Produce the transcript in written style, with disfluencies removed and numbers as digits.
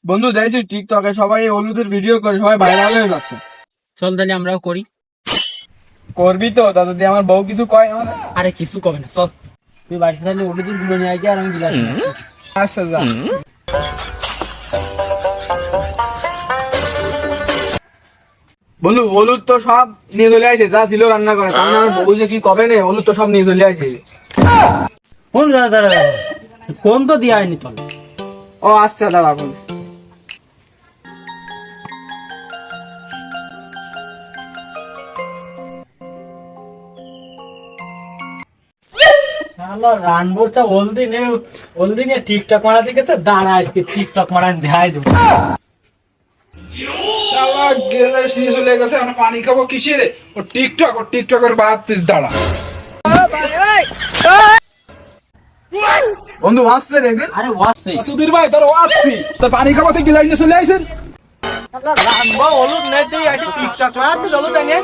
বন্ধু দেখছি টিকটকে সবাই হলুদের ভিডিও করে সবাই ভাইরাল হয়ে যাচ্ছে। চল তাহলে আমরাও করি। করবি তো তা যদি আমার বউ কিছু কয় আমার? আরে কিছু কবে না, চল তুই বাড়িতে তাহলে হলুদের গুলো নিয়ে আগে আর আমি দিলাম। আচ্ছা যা। বন্ধু হলুদ তো সব নিয়ে চলে আসে, যা ছিল রান্না করে, তার আমার বউ যে কি কবে নে, হলুদ তো সব নিয়ে চলে আসে। কোন দাদা কোন তো দিয়া হয়নি তোর? ও আচ্ছা দাদা বন্ধু। রানবোরটা হলদি নিয়ে টিকটক মারাতে গেছে, দাঁড়া আজকে টিকটক মারান দেখাই দেবো। শালা গেলে নিয়ে চলে গেছে, আমরা পানি খাবো কিসের? ও টিকটকের বাড়তিস দাঁড়া। বন্ধু আসছে দেখবেন। আরে ওয়াসি সুধীর ভাই তোর আসছি তোর পানি খাওয়াতে গিলাইনে চলে আইছেন। রানবো হলুদ নেই তুই আসি টিকটক মারাতে চলো জানিয়ে